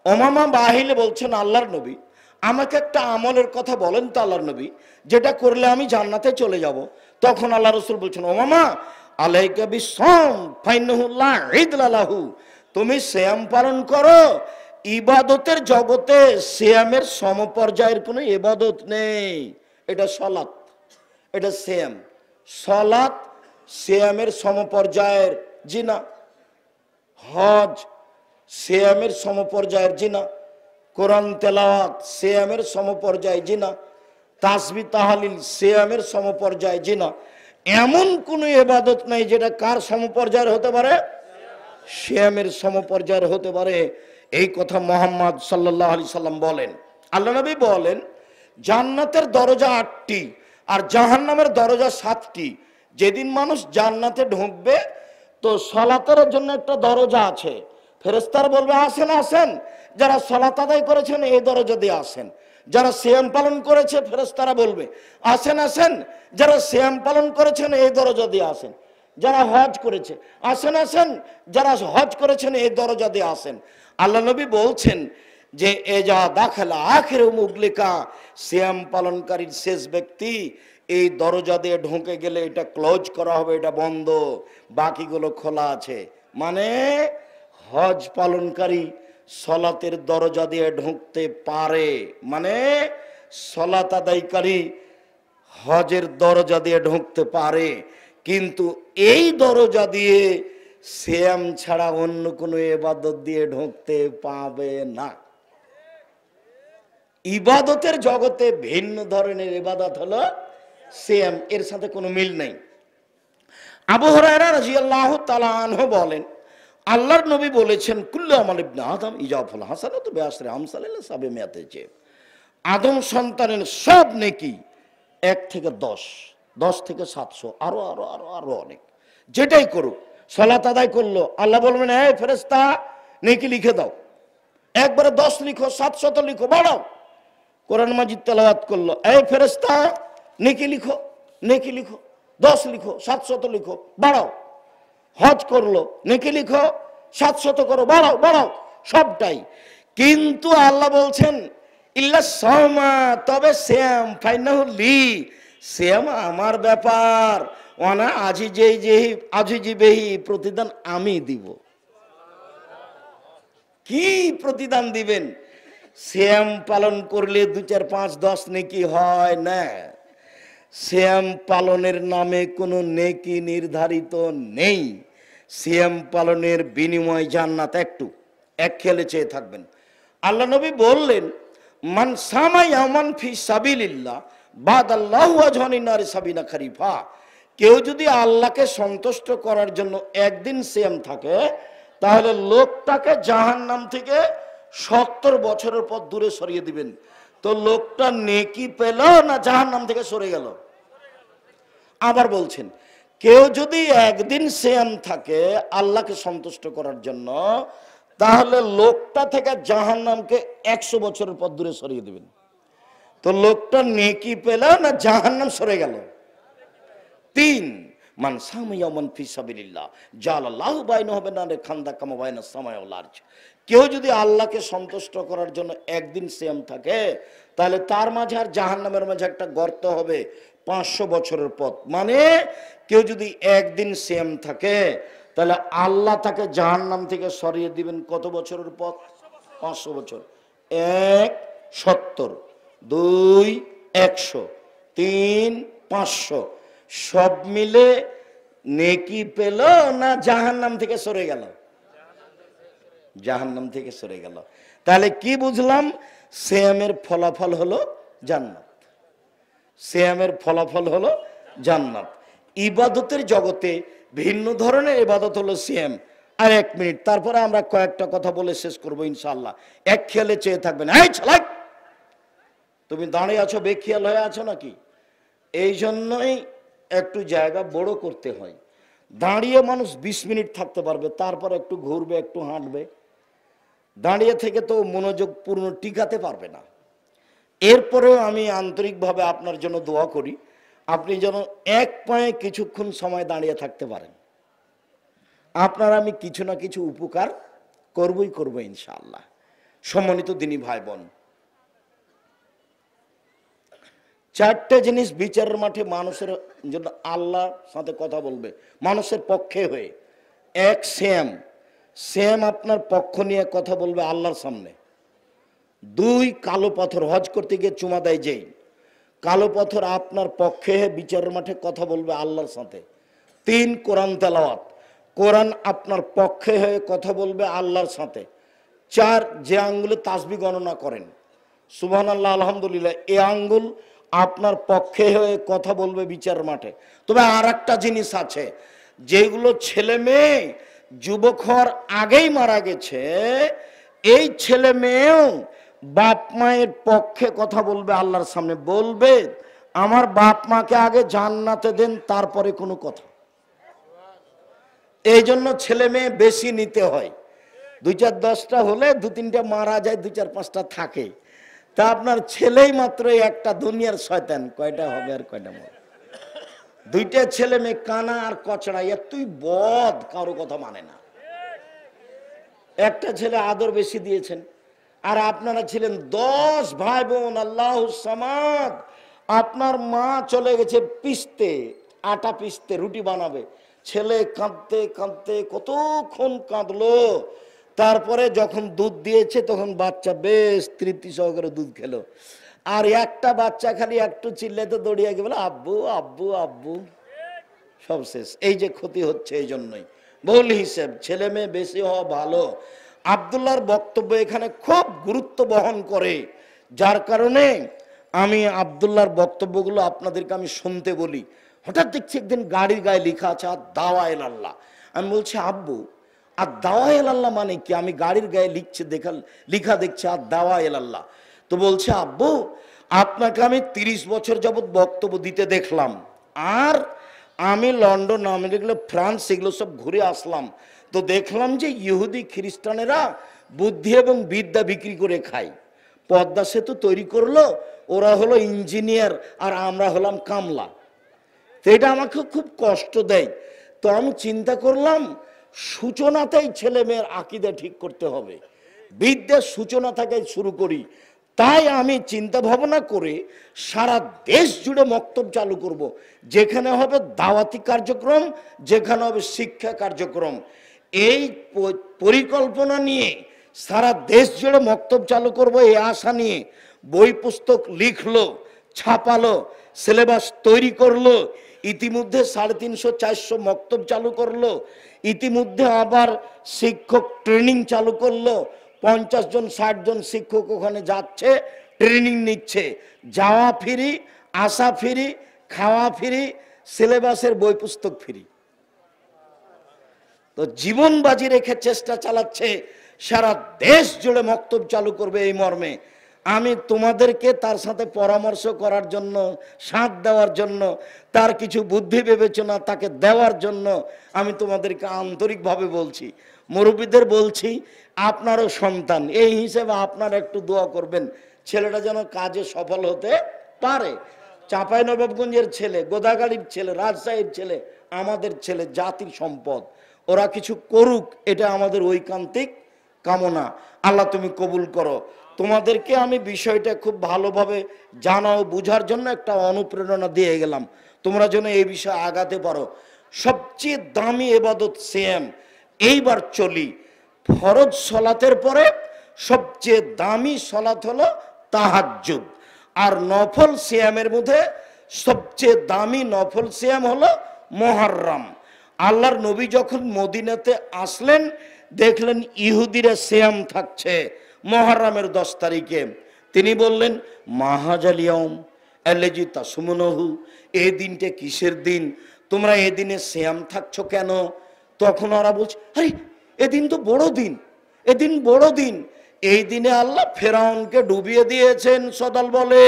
উমামা বাহিলে বলছেন, আল্লাহর নবী আমাকে একটা আমলের কথা বলেন তো আল্লাহর নবী, যেটা করলে আমি জান্নাতে চলে যাব। তখন আল্লাহ রাসূল বলছেন, উমামা আলাইকা বিসম ফাইন্নাহু লা ঈদলা লাহু, তুমি সিয়াম পালন করো। ইবাদতের জগতে সিয়ামের সমপর্যায়ের কোনো ইবাদত নেই। এটা সালাত, এটা সিয়াম। সালাত সিয়ামের সমপর্যায়ের জিনা, হজ সিয়ামের সমপর্যায়ের জিনা, কোরআন তেলাওয়াত সিয়ামের সমপর্যায় জিনা, তাসবিহ তাহলিল সিয়ামের সমপর্যায় জিনা। এমন কোন ইবাদত নাই যেটা কার সমপর্যায়ের হতে পারে? সিয়ামের সমপর্যায়ের হতে পারে। এই কথা মুহাম্মদ সাল্লাল্লাহু আলাইহি সাল্লাম বলেন। আল্লাহ নবী বলেন, জান্নাতের দরজা 8টি আর জাহান্নামের দরজা 7টি। যেদিন মানুষ জান্নাতে ঢুকবে তো সালাতের জন্য একটা দরজা আছে, ফেরেশতারা বলবে আসেন আসেন, যারা সালাত আদায় করেছেন এই দরজা দিয়ে আসেন। যারা সিয়াম পালন করেছে ফেরেশতারা বলবে আসেন আসেন, যারা সিয়াম পালন করেছেন এই দরজা দিয়ে আসেন। যারা হজ করেছে আসেন আসেন, যারা হজ করেছেন এই দরজা দিয়ে আসেন। আল্লাহ নবী বলছেন যে এজা দাখালা আখির মুগলিকা, সিয়াম পালনকারীর শেষ ব্যক্তি এই দরজা দিয়ে ঢুকে গেলে এটা ক্লোজ করা হবে, এটা বন্ধ, বাকিগুলো খোলা আছে। মানে হজ পালনকারী সলাতের দরজা দিয়ে ঢুকতে পারে, মানে সলাত আদায়কারী হজের দরজা দিয়ে ঢুকতে পারে, কিন্তু এই দরজা দিয়ে সিয়াম ছাড়া অন্য কোনো ইবাদত দিয়ে ঢুকতে পাবে না। ইবাদতের জগতে ভিন্ন ধরনের ইবাদত হলো সিয়াম, এর সাথে কোনো মিল নাই। আবু হুরায়রা রাদিয়াল্লাহু তাআলা আনহু বলেন, আল্লাহর নবী বলেছেন, কুল্লু আমাল ইবনে আদম ইজাফুল হাসানাতু বিআশরি আমসালিল্লাহ সাবিমিয়াতে, যে আদম সন্তানের সব নেকি 1 থেকে 10, 10 থেকে 700, আরো আরো আরো আরো অনেক, যেটাই করুক। সালাত আদায় করলো, আল্লাহ বলবেন এই ফেরেশতা নেকি লিখে দাও, একবারে 10 লিখো, 700 লিখো, বাড়াও। কোরআন মাজিদ তেলাওয়াত করলো, এই ফেরেশতা নেকি লিখো, নেকি লিখো, 10 লিখো, 700 লিখো, বাড়াও। হজ করলো, নেকি লিখো, 700 করো, বাড়াও বাড়াও, সবটাই। কিন্তু আল্লাহ বলছেন ইল্লা সাওমা, তবে সিয়াম ফাইনাহু লি, সিয়াম আমার ব্যাপার, ওয়ানা আজিজিবেহি, প্রতিদান আমি দিব। কি প্রতিদান দিবেন? সিয়াম পালন করলে 2, 4, 5, 10 নেকি হয় না। সিয়াম পালনের নামে কোনো নেকি নির্ধারিত নেই। সিয়াম পালনের বিনিময় জান্নাত। এক খেলে চেয়ে থাকবেন। আল্লাহ নবী বললেন, মান সামা ইয়ামান ফি সাবিলিল্লাহ বাদাল্লাহু আজহানিন নারি সাবিনা খারিফা। কেউ যদি আল্লাহকে সন্তুষ্ট করার জন্য একদিন সিয়াম থাকে, তাহলে লোকটাকে জাহান্নাম থেকে 70 বছরের পর দূরে সরিয়ে দিবেন। তো লোকটা নেকি পেল না জাহান্নাম থেকে সরে গেল? আবার বলছেন, কেউ যদি একদিন সিয়াম থাকে আল্লাহকে সন্তুষ্ট করার জন্য, তাহলে লোকটা থেকে জাহান্নামকে 100 বছরের পর দূরে সরিয়ে দিবেন। তো লোকটা নেকি পেল না জাহান্নাম সরে গেল? 3, মান সামা ইয়ামান ফি সাবিলিল্লাহ জালাল্লাহু বাইনাহু বাইনাল খান্দা কামা বাইনাস সামাই ওয়াল আরজ। কেউ যদি আল্লাহকে সন্তুষ্ট করার জন্য একদিন সিয়াম থাকে, তাহলে তার মাঝে আর জাহান্নামের মাঝে একটা গর্ত হবে 500 বছরের পথ। মানে কেউ যদি একদিন সিয়াম থাকে, তাহলে আল্লাহ তাকে জাহান্নাম থেকে সরিয়ে দিবেন কত বছরের পথ? 500 বছর। 1 70, 2 100, 3 500, সব মিলে নেকি পেল না জাহান্নাম থেকে সরে গেল? জাহান্নাম থেকে সরে গেল। তাহলে কি বুঝলাম? সিয়ামের ফলাফল হলো জান্নাত। সিয়ামের ফলাফল হলো জান্নাত। ইবাদতের জগতে ভিন্ন ধরনের ইবাদত হলো সিয়াম। আর 1 মিনিট, তারপরে আমরা কয়েকটা কথা বলে শেষ করবো ইনশাআল্লাহ। এক খেয়ালে চেয়ে থাকবেন। এই ছালাক, তুমি দাঁড়িয়ে আছো বেখেয়াল হয়ে আছো নাকি? এই জন্যই একটু জায়গা বড় করতে হয়। দাঁড়িয়ে মানুষ 20 মিনিট থাকতে পারবে, তারপর একটু ঘুরবে, একটু হাঁটবে। দাঁড়িয়ে থেকে তো মনোযোগ পূর্ণ টিকাতে পারবে না। এরপরেও আমি আন্তরিকভাবে আপনার জন্য দোয়া করি, আপনি যেন এক পায়ে কিছুক্ষণ সময় দাঁড়িয়ে থাকতে পারেন। আপনার আমি কিছু না কিছু উপকার করবো ইনশাআল্লাহ। সম্মানিত দিনী ভাই বোন, 4টে জিনিস বিচারের মাঠে মানুষের জন্য আল্লাহর সাথে কথা বলবে, মানুষের পক্ষে হয়ে। 1, সিয়াম আপনার পক্ষ নিয়ে কথা বলবে আল্লাহর সামনে। 2, কালো পাথর, হজ করতে গিয়ে চুমা দেয় যেই, কালো পাথর আপনার পক্ষে বিচারের মাঠে কথা বলবে আল্লাহর সাথে। 3, কোরআন তেলাওয়াত, কোরআন আপনার পক্ষে হয়ে কথা বলবে আল্লাহর সাথে। 4, যে আঙ্গুলে তাসবিহ গণনা করেন, সুবহানাল্লাহ আলহামদুলিল্লাহ, এই আঙ্গুল আপনার পক্ষে হয়ে কথা বলবে বিচার মাঠে। তবে আর একটা জিনিস আছে, যেগুলো ছেলে মেয়ে যুবক হওয়ার আগেই মারা গেছে, এই ছেলে মেয়েও বাপ মায়ের পক্ষে কথা বলবে আল্লাহর সামনে। বলবে, আমার বাপ মাকে আগে জান্নাতে দেন, তারপরে কোনো কথা। এই জন্য ছেলে মেয়ে বেশি নিতে হয়। 2-4 10টা হলে 2-3টা মারা যায়, 2-4 5টা থাকে। তা আপনার ছেলেই মাত্র একটা, দুনিয়ার শয়তান কয়টা হবে আর কয়টা মরে? 2টা ছেলে মেয়ে কানা আর কচড়া, এতই বদ, কারো কথা মানে না। একটা ছেলে আদর বেশি দিয়েছেন, আর আপনারা ছিলেন 10 ভাই বোন, আল্লাহুস সামাদ। আপনার মা চলে গেছে পিষতে, আটা পিষতে, রুটি বানাবে। ছেলে কাঁদতে কাঁদতে কতক্ষণ কাঁদলো, তারপরে যখন দুধ দিয়েছে তখন বাচ্চা বেশ তৃপ্তি সহকারে দুধ খেলো। আর একটা বাচ্চা খালি একটু চিল্লাতে দৌড়িয়ে গিয়ে বলে আব্বু আব্বু আব্বু, সব শেষ। এই যে ক্ষতি হচ্ছে, এই জন্যই বল হিসেব ছেলে মেয়ে বেশি হওয়া ভালো। আব্দুল্লাহর বক্তব্য এখানে খুব গুরুত্ব বহন করে, যার কারণে আমি আব্দুল্লাহর বক্তব্যগুলো আপনাদেরকে আমি শুনতে বলি। হঠাৎ দেখছি একদিন গাড়ির গায়ে লেখা আছে দাওয়া ইলা আল্লাহ। আমি বলছি আব্বু, আর দাওয়া ইলা আল্লাহ মানে কি? আমি গাড়ির গায়ে লিখা দেখছি আর দাওয়া ইলা আল্লাহ। তো বলছে আব্বু, আপনাকে আমি 30 বছর যাবৎ বক্তব্য দিতে দেখলাম, আর আমি লন্ডন, আমেরিকা, ফ্রান্স এগুলো সব ঘুরে আসলাম, তো দেখলাম যে ইহুদি খ্রিস্টানেরা বুদ্ধি এবং বিদ্যা বিক্রি করে খায়। পদ্মা সেতু তৈরি করলো, ওরা হলো ইঞ্জিনিয়ার আর আমরা হলাম কামলা। তো এটা আমাকে খুব কষ্ট দেয়। তো আমি চিন্তা করলাম, সূচনাতেই ছেলে মেয়ের আকীদা ঠিক করতে হবে, বিদ্যার সূচনা থেকে শুরু করি। তাই আমি চিন্তা ভাবনা করে সারা দেশ জুড়ে মক্তব চালু করব, যেখানে হবে দাওয়াতি কার্যক্রম, যেখানে হবে শিক্ষা কার্যক্রম। এই পরিকল্পনা নিয়ে সারা দেশ জুড়ে মক্তব চালু করব, এই আশা নিয়ে বই পুস্তক লিখলো, ছাপালো, সিলেবাস তৈরি করলো, ইতিমধ্যে 350-400 মক্তব চালু করলো, ইতিমধ্যে আবার শিক্ষক ট্রেনিং চালু করলো, 50 জন 60 জন শিক্ষক ওখানে যাচ্ছে, ট্রেনিং নিচ্ছে, যাওয়া ফ্রি, আসা ফ্রি, খাওয়া ফ্রি, সিলেবাসের বই পুস্তক ফ্রি। তো জীবন বাজি রেখে চেষ্টা চালাচ্ছে সারা দেশ জুড়ে মক্তব চালু করবে এই মর্মে। আমি তোমাদেরকে তার সাথে পরামর্শ করার জন্য, সাথ দেওয়ার জন্য, তার কিছু বুদ্ধি বিবেচনা তাকে দেওয়ার জন্য আমি তোমাদেরকে আন্তরিকভাবে বলছি, মুরব্বীদের বলছি, আপনারও সন্তান, এই হিসেবে আপনারা একটু দোয়া করবেন ছেলেটা যেন কাজে সফল হতে পারে। চাঁপাইনবাবগঞ্জের ছেলে, গোদাগাড়ির ছেলে, রাজশাহীর ছেলে আমাদের ছেলে, জাতির সম্পদ, ওরা কিছু করুক, এটা আমাদের ঐকান্তিক কামনা। আল্লাহ তুমি কবুল করো। তোমাদেরকে আমি বিষয়টা খুব ভালোভাবে জানাও, বুঝার জন্য একটা অনুপ্রেরণা দিয়ে গেলাম, তোমরা যেন এই বিষয়ে আগাতে পারো। সবচেয়ে দামি ইবাদত সিয়াম। এইবার চলি, ফরজ সলাতের পরে সবচেয়ে দামি সলাত হলো তাহাজ্জুদ, আর নফল সিয়ামের মধ্যে সবচেয়ে দামি নফল সিয়াম হলো মুহররম। আল্লাহর নবী যখন মদিনাতে আসলেন, দেখলেন ইহুদিরা সিয়াম থাকছে মুহররমের 10 তারিখে। তিনি বললেন, মাহাজাল ইয়াউম আল্লাযী তাসুমুনহু, এই দিনটা কিসের দিন, তোমরা এই দিনে সিয়াম থাকছো কেন? তখন ওরা বলছে, আরে এদিন তো বড় দিন, এদিন বড় দিন। এই দিনে আল্লাহ ফেরাউনকে ডুবিয়ে দিয়েছেন সদল বলে,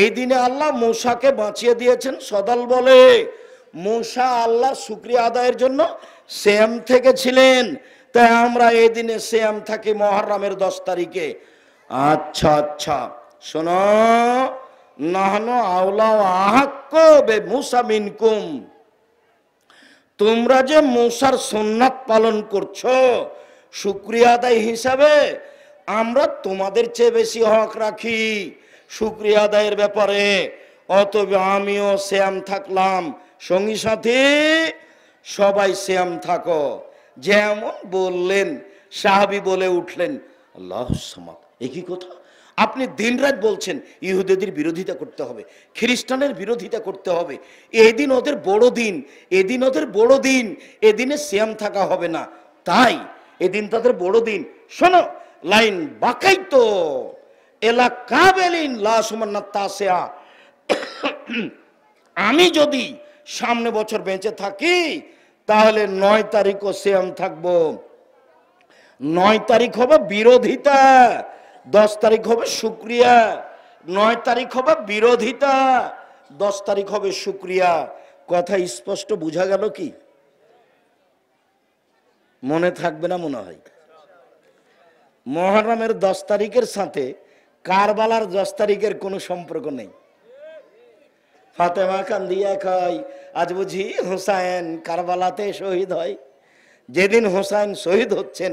এই দিনে আল্লাহ মূসাকে বাঁচিয়ে দিয়েছেন সদল বলে। মূসা আল্লাহর শুকরিয়া আদায়ের জন্য সিয়াম থেকে ছিলেন, তাই আমরা এই দিনে সিয়াম থাকি মুহররমের 10 তারিখে। আচ্ছা আচ্ছা শোনো, নাহনু আওলা আহাক্কু বিমূসা মিনকুম, তোমরা যে মূসার সুন্নাত পালন করছো শুকরিয়া আদায় হিসাবে, আমরা তোমাদের চেয়ে বেশি হক রাখি শুকরিয়া আদায়ের ব্যাপারে। অতএব আমিও সিয়াম থাকলাম, সঙ্গী সাথী সবাই সিয়াম থাকো। যেমন বললেন, সাহাবী বলে উঠলেন, আল্লাহ সামাদ, একই কথা আপনি দিনরাত বলছেন ইহুদিদের বিরোধিতা করতে হবে, খ্রিস্টানের বিরোধিতা করতে হবে, এদিন ওদের বড় দিন, এদিন ওদের বড় দিন, এদিনে সিয়াম থাকা হবে না, তাই এদিন তাদের বড় দিন। শোনো, লাইন বাকাইতো এলা কাবেলিন লা সুমান্না তাসিয়া, আমি যদি সামনে বছর বেঁচে থাকি তাহলে 9 তারিখও সিয়াম থাকবো। 9 তারিখ হবে বিরোধিতা, 10 তারিখ হবে শুকরিয়া। 9 তারিখ হবে বিরোধিতা, 10 তারিখ হবে শুকরিয়া। কথা স্পষ্ট বোঝা গেল কি? মনে থাকবে না মনে হয়? মুহররমের 10 তারিখের সাথে কারবালার 10 তারিখের কোনো সম্পর্ক নেই। ফাতেমা কান্দিয়া কয়, আজ বুঝি হুসাইন কারবালাতে শহীদ হয়। যেদিন হুসাইন শহীদ হচ্ছেন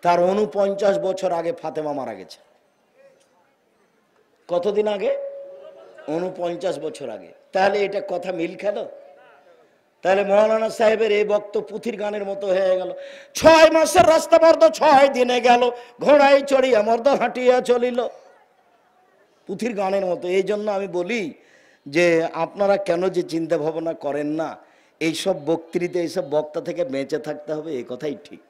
তার 49 বছর আগে ফাতেমা মারা গেছে। কতদিন আগে? 49 বছর আগে। তাহলে এটা কথা মিল খেল? তাহলে মৌলানা সাহেবের এই বক্তব্য পুথির গানের মতো হয়ে গেল। 6 মাসের রাস্তা মর্দ 6 দিনে গেল, ঘোড়ায় চড়িয়া মর্দ হাঁটিয়া চলিল, পুথির গানের মতো। এই জন্য আমি বলি যে আপনারা কেন যে চিন্তা ভাবনা করেন না, এইসব বক্তৃতা, এইসব বক্তা থেকে বেঁচে থাকতে হবে, এই কথাই ঠিক।